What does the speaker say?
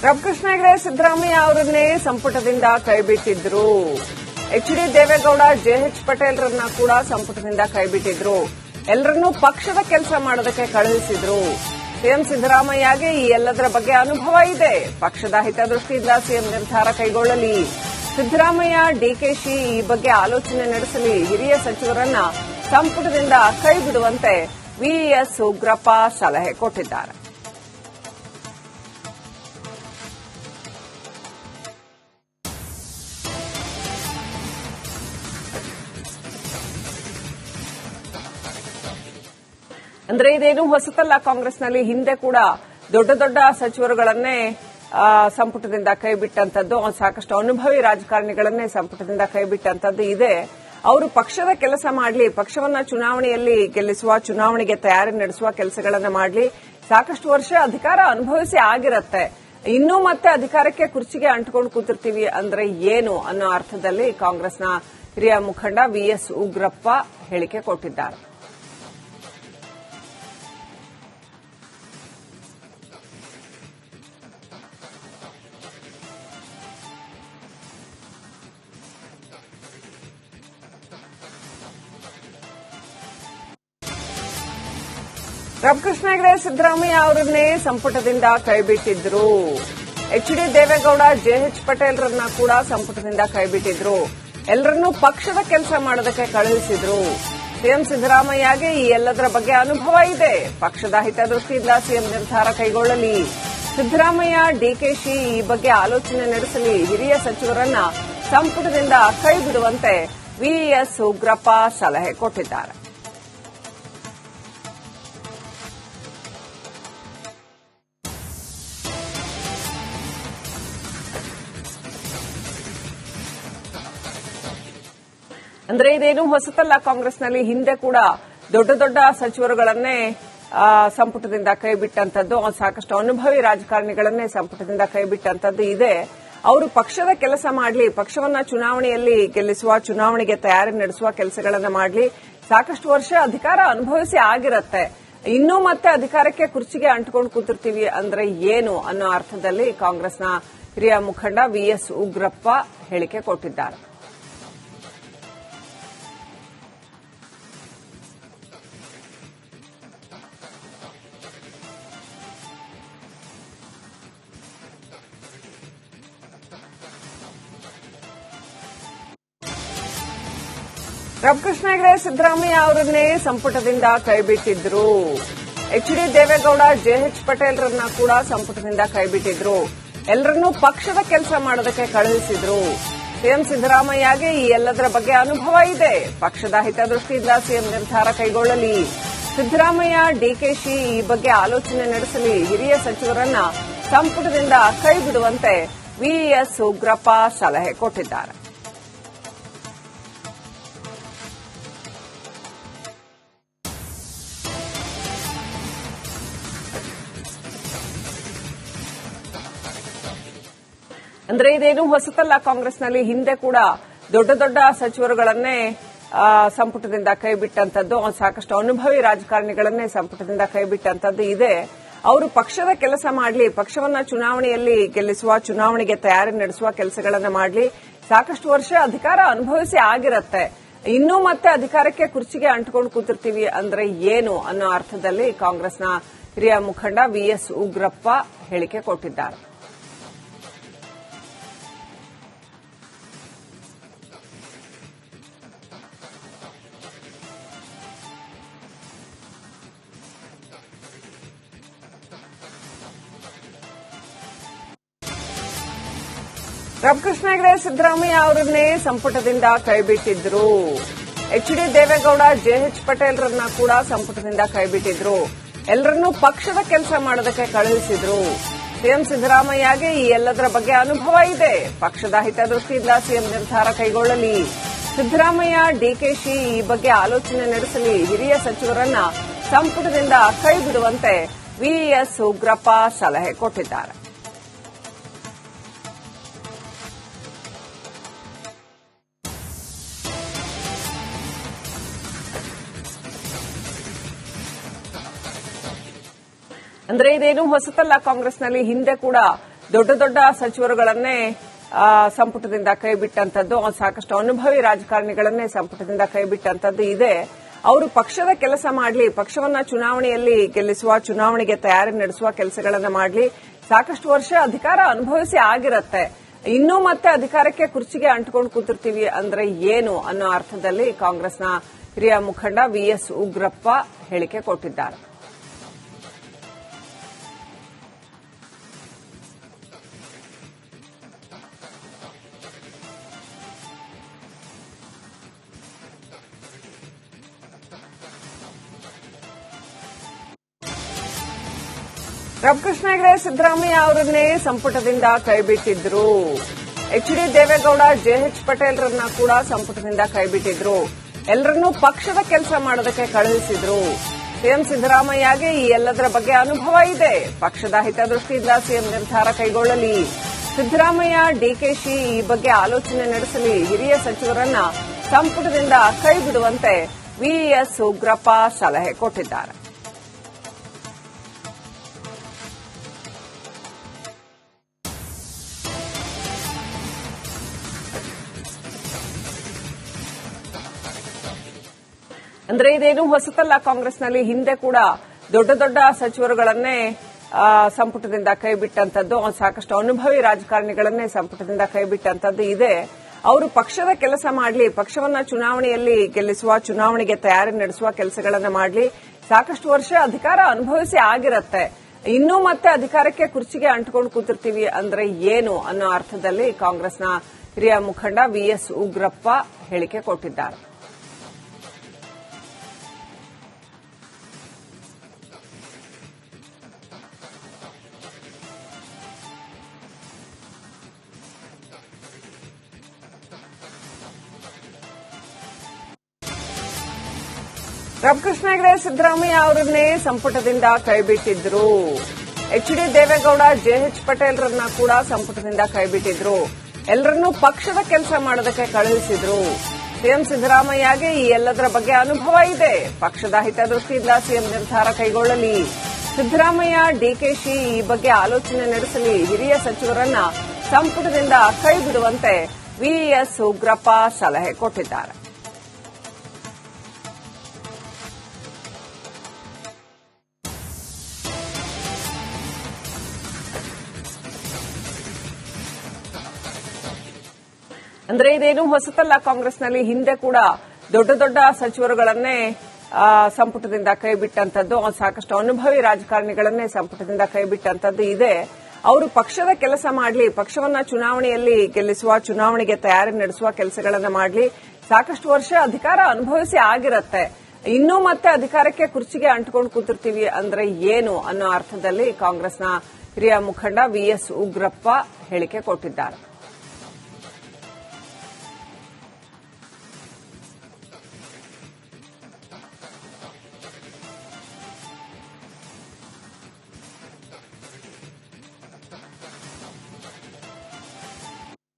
ರಾಮಕೃಷ್ಣ ಹೆಗಡೆ ಸಿದ್ದರಾಮಯ್ಯ ಅವರನ್ನೇ ಸಂಪುಟದಿಂದ ಕೈಬಿಟ್ಟಿದ್ರು. H D. Deve Gowda, JH ಪಟೇಲ್ರನ್ನ ಕೂಡ ಸಂಪುಟದಿಂದ ಕೈಬಿಟ್ಟಿದ್ರು. ಎಲ್ಲರನ್ನೂ ಪಕ್ಷದ ಕೆಲಸ ಮಾಡೋದಕ್ಕೆ ಕಳುಹಿಸಿದ್ರು. ಸಿಎಂ ಸಿದ್ದರಾಮಯ್ಯಗೆ ಈ ಎಲ್ಲದರ ಬಗ್ಗೆ ಅನುಭವ ಇದೆ. ಪಕ್ಷದ ಹಿತದೃಷ್ಟಿಯಿಂದ ಸಿಎಂ ನಿರ್ಧಾರ ಕೈಗೊಳ್ಳಲಿ. ಸಿದ್ದರಾಮಯ್ಯ, ಡಿಕೆಶಿ ಈ ಬಗ್ಗೆ ಆಲೋಚನೆ ನಡೆಸಲಿ. ಹಿರಿಯ ಸಚಿವರನ್ನ ಸಂಪುಟದಿಂದ ಕೈಬಿಡುವಂತೆ ವಿಎಸ್ ಉಗ್ರಪ್ಪ ಸಲಹೆ ಕೊಟ್ಟಿದ್ದಾರೆ. ಅಂದ್ರೆ ಇದೇನು ಹೊಸತಲ್ಲ. ಕಾಂಗ್ರೆಸ್ನಲ್ಲಿ ಹಿಂದೆ ಕೂಡ ದೊಡ್ಡ ದೊಡ್ಡ ಸಚಿವರುಗಳನ್ನೇ ಸಂಪುಟದಿಂದ ಕೈಬಿಟ್ಟಂತದ್ದು, ಸಾಕಷ್ಟು ಅನುಭವಿ ರಾಜಕಾರಣಿಗಳನ್ನೇ ಸಂಪುಟದಿಂದ ಕೈಬಿಟ್ಟಂತದ್ದು ಇದೆ. ಅವರು ಪಕ್ಷದ ಕೆಲಸ ಮಾಡಲಿ, ಪಕ್ಷವನ್ನ ಚುನಾವಣೆಯಲ್ಲಿ ಗೆಲ್ಲಿಸುವ, ಚುನಾವಣೆಗೆ ತಯಾರಿ ನಡೆಸುವ ಕೆಲಸಗಳನ್ನ ಮಾಡಲಿ. ಸಾಕಷ್ಟು ವರ್ಷ ಅಧಿಕಾರ ಅನುಭವಿಸಿ ಆಗಿರತ್ತೆ. ಇನ್ನೂ ಮತ್ತೆ ಅಧಿಕಾರಕ್ಕೆ ಕುರ್ಚಿಗೆ ಅಂಟಿಕೊಂಡು ಕೂತಿರ್ತೀವಿ ಅಂದ್ರೆ ಏನು ಅನ್ನೋ ಅರ್ಥದಲ್ಲಿ ಕಾಂಗ್ರೆಸ್ನ ಹಿರಿಯ ಮುಖಂಡ ವಿಎಸ್ ಉಗ್ರಪ್ಪ ಹೇಳಿಕೆ ಕೊಟ್ಟಿದ್ದಾರೆ. ರಾಮಕೃಷ್ಣ ಹೆಗಡೆ ಸಿದ್ದರಾಮಯ್ಯ ಅವರನ್ನೇ ಸಂಪುಟದಿಂದ ಕೈಬಿಟ್ಟಿದ್ರು. ಎಚ್.ಡಿ. ದೇವೇಗೌಡ, ಜೆಎಚ್ ಪಟೇಲ್ರನ್ನ ಕೂಡ ಸಂಪುಟದಿಂದ ಕೈಬಿಟ್ಟಿದ್ರು. ಎಲ್ಲರನ್ನೂ ಪಕ್ಷದ ಕೆಲಸ ಮಾಡೋದಕ್ಕೆ ಕಳುಹಿಸಿದ್ರು. ಸಿಎಂ ಸಿದ್ದರಾಮಯ್ಯಗೆ ಈ ಎಲ್ಲದರ ಬಗ್ಗೆ ಅನುಭವ ಇದೆ. ಪಕ್ಷದ ಹಿತದೃಷ್ಟಿಯಿಂದ ಸಿಎಂ ನಿರ್ಧಾರ ಕೈಗೊಳ್ಳಲಿ. ಸಿದ್ದರಾಮಯ್ಯ, ಡಿಕೆಶಿ ಈ ಬಗ್ಗೆ ಆಲೋಚನೆ ನಡೆಸಲಿ. ಹಿರಿಯ ಸಚಿವರನ್ನ ಸಂಪುಟದಿಂದ ಕೈಬಿಡುವಂತೆ ವಿಎಸ್ ಉಗ್ರಪ್ಪ ಸಲಹೆ ಕೊಟ್ಟಿದ್ದಾರೆ. ಅಂದ್ರೆ ಇದೇನು ಹೊಸತಲ್ಲ. ಕಾಂಗ್ರೆಸ್ನಲ್ಲಿ ಹಿಂದೆ ಕೂಡ ದೊಡ್ಡ ದೊಡ್ಡ ಸಚಿವರುಗಳನ್ನೇ ಸಂಪುಟದಿಂದ ಕೈಬಿಟ್ಟಂತದ್ದು, ಸಾಕಷ್ಟು ಅನುಭವಿ ರಾಜಕಾರಣಿಗಳನ್ನೇ ಸಂಪುಟದಿಂದ ಕೈಬಿಟ್ಟಂತದ್ದು ಇದೆ. ಅವರು ಪಕ್ಷದ ಕೆಲಸ ಮಾಡಲಿ, ಪಕ್ಷವನ್ನ ಚುನಾವಣೆಯಲ್ಲಿ ಗೆಲ್ಲಿಸುವ, ಚುನಾವಣೆಗೆ ತಯಾರಿ ನಡೆಸುವ ಕೆಲಸಗಳನ್ನ ಮಾಡಲಿ. ಸಾಕಷ್ಟು ವರ್ಷ ಅಧಿಕಾರ ಅನುಭವಿಸಿ ಆಗಿರತ್ತೆ. ಇನ್ನೂ ಮತ್ತೆ ಅಧಿಕಾರಕ್ಕೆ ಕುರ್ಚಿಗೆ ಅಂಟಿಕೊಂಡು ಕೂತಿರ್ತೀವಿ ಅಂದ್ರೆ ಏನು ಅನ್ನೋ ಅರ್ಥದಲ್ಲಿ ಕಾಂಗ್ರೆಸ್ನ ಹಿರಿಯ ಮುಖಂಡ ವಿಎಸ್ ಉಗ್ರಪ್ಪ ಹೇಳಿಕೆ ಕೊಟ್ಟಿದ್ದಾರೆ. ರಾಮಕೃಷ್ಣ ಹೆಗಡೆ ಸಿದ್ದರಾಮಯ್ಯ ಅವರನ್ನೇ ಸಂಪುಟದಿಂದ ಕೈಬಿಟ್ಟಿದ್ರು. ಎಚ್.ಡಿ. ದೇವೇಗೌಡ, ಜೆಎಚ್ ಪಟೇಲ್ರನ್ನ ಕೂಡ ಸಂಪುಟದಿಂದ ಕೈಬಿಟ್ಟಿದ್ರು. ಎಲ್ಲರನ್ನೂ ಪಕ್ಷದ ಕೆಲಸ ಮಾಡೋದಕ್ಕೆ ಕಳುಹಿಸಿದ್ರು. ಸಿಎಂ ಸಿದ್ದರಾಮಯ್ಯಗೆ ಈ ಎಲ್ಲದರ ಬಗ್ಗೆ ಅನುಭವ ಇದೆ. ಪಕ್ಷದ ಹಿತದೃಷ್ಟಿಯಿಂದ ಸಿಎಂ ನಿರ್ಧಾರ ಕೈಗೊಳ್ಳಲಿ. ಸಿದ್ದರಾಮಯ್ಯ, ಡಿಕೆಶಿ ಈ ಬಗ್ಗೆ ಆಲೋಚನೆ ನಡೆಸಲಿ. ಹಿರಿಯ ಸಚಿವರನ್ನ ಸಂಪುಟದಿಂದ ಕೈಬಿಡುವಂತೆ ವಿಎಸ್ ಉಗ್ರಪ್ಪ ಸಲಹೆ ಕೊಟ್ಟಿದ್ದಾರೆ. ಅಂದ್ರೆ ಇದೇನು ಹೊಸತಲ್ಲ. ಕಾಂಗ್ರೆಸ್ನಲ್ಲಿ ಹಿಂದೆ ಕೂಡ ದೊಡ್ಡ ದೊಡ್ಡ ಸಚಿವರುಗಳನ್ನೇ ಸಂಪುಟದಿಂದ ಕೈಬಿಟ್ಟಂತದ್ದು, ಸಾಕಷ್ಟು ಅನುಭವಿ ರಾಜಕಾರಣಿಗಳನ್ನೇ ಸಂಪುಟದಿಂದ ಕೈಬಿಟ್ಟಂತದ್ದು ಇದೆ. ಅವರು ಪಕ್ಷದ ಕೆಲಸ ಮಾಡಲಿ, ಪಕ್ಷವನ್ನ ಚುನಾವಣೆಯಲ್ಲಿ ಗೆಲ್ಲಿಸುವ, ಚುನಾವಣೆಗೆ ತಯಾರಿ ನಡೆಸುವ ಕೆಲಸಗಳನ್ನ ಮಾಡಲಿ. ಸಾಕಷ್ಟು ವರ್ಷ ಅಧಿಕಾರ ಅನುಭವಿಸಿ ಆಗಿರತ್ತೆ. ಇನ್ನೂ ಮತ್ತೆ ಅಧಿಕಾರಕ್ಕೆ ಕುರ್ಚಿಗೆ ಅಂಟಿಕೊಂಡು ಕೂತಿರ್ತೀವಿ ಅಂದ್ರೆ ಏನು ಅನ್ನೋ ಅರ್ಥದಲ್ಲಿ ಕಾಂಗ್ರೆಸ್ನ ಹಿರಿಯ ಮುಖಂಡ ವಿಎಸ್ ಉಗ್ರಪ್ಪ ಹೇಳಿಕೆ ಕೊಟ್ಟಿದ್ದಾರೆ. ರಾಮಕೃಷ್ಣ ಹೆಗಡೆ ಸಿದ್ದರಾಮಯ್ಯ ಅವರನ್ನೇ ಸಂಪುಟದಿಂದ ಕೈಬಿಟ್ಟಿದ್ರು. ಎಚ್.ಡಿ. ದೇವೇಗೌಡ, ಜೆಎಚ್ ಪಟೇಲ್ರನ್ನ ಕೂಡ ಸಂಪುಟದಿಂದ ಕೈಬಿಟ್ಟಿದ್ರು. ಎಲ್ಲರನ್ನೂ ಪಕ್ಷದ ಕೆಲಸ ಮಾಡೋದಕ್ಕೆ ಕಳುಹಿಸಿದ್ರು. ಸಿಎಂ ಸಿದ್ದರಾಮಯ್ಯಗೆ ಈ ಎಲ್ಲದರ ಬಗ್ಗೆ ಅನುಭವ ಇದೆ. ಪಕ್ಷದ ಹಿತದೃಷ್ಟಿಯಿಂದ ಸಿಎಂ ನಿರ್ಧಾರ ಕೈಗೊಳ್ಳಲಿ. ಸಿದ್ದರಾಮಯ್ಯ, ಡಿಕೆಶಿ ಈ ಬಗ್ಗೆ ಆಲೋಚನೆ ನಡೆಸಲಿ. ಹಿರಿಯ ಸಚಿವರನ್ನ ಸಂಪುಟದಿಂದ ಕೈಬಿಡುವಂತೆ ವಿಎಸ್ ಉಗ್ರಪ್ಪ ಸಲಹೆ ಕೊಟ್ಟಿದ್ದಾರೆ. ಅಂದ್ರೆ ಇದೇನು ಹೊಸತಲ್ಲ. ಕಾಂಗ್ರೆಸ್ನಲ್ಲಿ ಹಿಂದೆ ಕೂಡ ದೊಡ್ಡ ದೊಡ್ಡ ಸಚಿವರುಗಳನ್ನೇ ಸಂಪುಟದಿಂದ ಕೈಬಿಟ್ಟಂತದ್ದು, ಸಾಕಷ್ಟು ಅನುಭವಿ ರಾಜಕಾರಣಿಗಳನ್ನೇ ಸಂಪುಟದಿಂದ ಕೈಬಿಟ್ಟಂತದ್ದು ಇದೆ. ಅವರು ಪಕ್ಷದ ಕೆಲಸ ಮಾಡಲಿ, ಪಕ್ಷವನ್ನ ಚುನಾವಣೆಯಲ್ಲಿ ಗೆಲ್ಲಿಸುವ, ಚುನಾವಣೆಗೆ ತಯಾರಿ ನಡೆಸುವ ಕೆಲಸಗಳನ್ನ ಮಾಡಲಿ, ಸಾಕಷ್ಟು ವರ್ಷ ಅಧಿಕಾರ ಅನುಭವಿಸಿ ಆಗಿರತ್ತೆ. ಇನ್ನೂ ಮತ್ತೆ ಅಧಿಕಾರಕ್ಕೆ ಕುರ್ಚಿಗೆ ಅಂಟಿಕೊಂಡು ಕೂತಿರ್ತೀವಿ ಅಂದ್ರೆ ಏನು ಅನ್ನೋ ಅರ್ಥದಲ್ಲಿ ಕಾಂಗ್ರೆಸ್ನ ಹಿರಿಯ ಮುಖಂಡ ವಿಎಸ್ ಉಗ್ರಪ್ಪ ಹೇಳಿಕೆ ಕೊಟ್ಟಿದ್ದಾರೆ. ರಾಮಕೃಷ್ಣ ಹೆಗಡೆ ಸಿದ್ದರಾಮಯ್ಯ ಅವರನ್ನೇ ಸಂಪುಟದಿಂದ ಕೈಬಿಟ್ಟಿದ್ರು. ಎಚ್.ಡಿ. ದೇವೇಗೌಡ, ಜೆಎಚ್ ಪಟೇಲ್ರನ್ನ ಕೂಡ ಸಂಪುಟದಿಂದ ಕೈಬಿಟ್ಟಿದ್ರು. ಎಲ್ಲರನ್ನೂ ಪಕ್ಷದ ಕೆಲಸ ಮಾಡೋದಕ್ಕೆ ಕಳುಹಿಸಿದ್ರು. ಸಿಎಂ ಸಿದ್ದರಾಮಯ್ಯಗೆ ಈ ಎಲ್ಲದರ ಬಗ್ಗೆ ಅನುಭವ ಇದೆ. ಪಕ್ಷದ ಹಿತದೃಷ್ಟಿಯಿಂದ ಸಿಎಂ ನಿರ್ಧಾರ ಕೈಗೊಳ್ಳಲಿ. ಸಿದ್ದರಾಮಯ್ಯ, ಡಿಕೆಶಿ ಈ ಬಗ್ಗೆ ಆಲೋಚನೆ ನಡೆಸಲಿ. ಹಿರಿಯ ಸಚಿವರನ್ನ ಸಂಪುಟದಿಂದ ಕೈಬಿಡುವಂತೆ ವಿಎಸ್ ಉಗ್ರಪ್ಪ ಸಲಹೆ ಕೊಟ್ಟಿದ್ದಾರೆ. ಅಂದ್ರೆ ಇದೇನು ಹೊಸತಲ್ಲ. ಕಾಂಗ್ರೆಸ್ನಲ್ಲಿ ಹಿಂದೆ ಕೂಡ ದೊಡ್ಡ ದೊಡ್ಡ ಸಚಿವರುಗಳನ್ನೇ ಸಂಪುಟದಿಂದ ಕೈಬಿಟ್ಟಂತದ್ದು, ಸಾಕಷ್ಟು ಅನುಭವಿ ರಾಜಕಾರಣಿಗಳನ್ನೇ ಸಂಪುಟದಿಂದ ಕೈಬಿಟ್ಟಂತದ್ದು ಇದೆ. ಅವರು ಪಕ್ಷದ ಕೆಲಸ ಮಾಡಲಿ, ಪಕ್ಷವನ್ನ ಚುನಾವಣೆಯಲ್ಲಿ ಗೆಲ್ಲಿಸುವ, ಚುನಾವಣೆಗೆ ತಯಾರಿ ನಡೆಸುವ ಕೆಲಸಗಳನ್ನ ಮಾಡಲಿ, ಸಾಕಷ್ಟು ವರ್ಷ ಅಧಿಕಾರ ಅನುಭವಿಸಿ ಆಗಿರತ್ತೆ. ಇನ್ನೂ ಮತ್ತೆ ಅಧಿಕಾರಕ್ಕೆ ಕುರ್ಚಿಗೆ ಅಂಟಿಕೊಂಡು ಕೂತಿರ್ತೀವಿ ಅಂದ್ರೆ ಏನು ಅನ್ನೋ ಅರ್ಥದಲ್ಲಿ ಕಾಂಗ್ರೆಸ್ನ ಹಿರಿಯ ಮುಖಂಡ ವಿಎಸ್ ಉಗ್ರಪ್ಪ ಹೇಳಿಕೆ ಕೊಟ್ಟಿದ್ದಾರೆ. ರಾಮಕೃಷ್ಣ ಹೆಗಡೆ ಸಿದ್ದರಾಮಯ್ಯ ಅವರನ್ನೇ ಸಂಪುಟದಿಂದ ಕೈಬಿಟ್ಟಿದ್ರು. ಎಚ್.ಡಿ. ದೇವೇಗೌಡ, ಜೆಎಚ್ ಪಟೇಲ್ರನ್ನ ಕೂಡ ಸಂಪುಟದಿಂದ ಕೈಬಿಟ್ಟಿದ್ರು. ಎಲ್ಲರನ್ನೂ ಪಕ್ಷದ ಕೆಲಸ ಮಾಡೋದಕ್ಕೆ ಕಳುಹಿಸಿದ್ರು. ಸಿಎಂ ಸಿದ್ದರಾಮಯ್ಯಗೆ ಈ ಎಲ್ಲದರ ಬಗ್ಗೆ ಅನುಭವ ಇದೆ. ಪಕ್ಷದ ಹಿತದೃಷ್ಟಿಯಿಂದ ಸಿಎಂ ನಿರ್ಧಾರ ಕೈಗೊಳ್ಳಲಿ. ಸಿದ್ದರಾಮಯ್ಯ, ಡಿಕೆಶಿ ಈ ಬಗ್ಗೆ ಆಲೋಚನೆ ನಡೆಸಲಿ. ಹಿರಿಯ ಸಚಿವರನ್ನ ಸಂಪುಟದಿಂದ ಕೈಬಿಡುವಂತೆ ವಿಎಸ್ ಉಗ್ರಪ್ಪ ಸಲಹೆ ಕೊಟ್ಟಿದ್ದಾರೆ. ಅಂದ್ರೆ ಇದೇನು ಹೊಸತಲ್ಲ. ಕಾಂಗ್ರೆಸ್ನಲ್ಲಿ ಹಿಂದೆ ಕೂಡ ದೊಡ್ಡ ದೊಡ್ಡ ಸಚಿವರುಗಳನ್ನೇ ಸಂಪುಟದಿಂದ ಕೈಬಿಟ್ಟಂತದ್ದು, ಸಾಕಷ್ಟು ಅನುಭವಿ ರಾಜಕಾರಣಿಗಳನ್ನೇ ಸಂಪುಟದಿಂದ ಕೈಬಿಟ್ಟಂತದ್ದು ಇದೆ. ಅವರು ಪಕ್ಷದ ಕೆಲಸ ಮಾಡಲಿ, ಪಕ್ಷವನ್ನ ಚುನಾವಣೆಯಲ್ಲಿ ಗೆಲ್ಲಿಸುವ, ಚುನಾವಣೆಗೆ ತಯಾರಿ ನಡೆಸುವ ಕೆಲಸಗಳನ್ನ ಮಾಡಲಿ, ಸಾಕಷ್ಟು ವರ್ಷ ಅಧಿಕಾರ ಅನುಭವಿಸಿ ಆಗಿರತ್ತೆ. ಇನ್ನೂ ಮತ್ತೆ ಅಧಿಕಾರಕ್ಕೆ ಕುರ್ಚಿಗೆ ಅಂಟಿಕೊಂಡು ಕೂತಿರ್ತೀವಿ ಅಂದ್ರೆ ಏನು ಅನ್ನೋ ಅರ್ಥದಲ್ಲಿ ಕಾಂಗ್ರೆಸ್ನ ಹಿರಿಯ ಮುಖಂಡ ವಿಎಸ್ ಉಗ್ರಪ್ಪ ಹೇಳಿಕೆ ಕೊಟ್ಟಿದ್ದಾರೆ.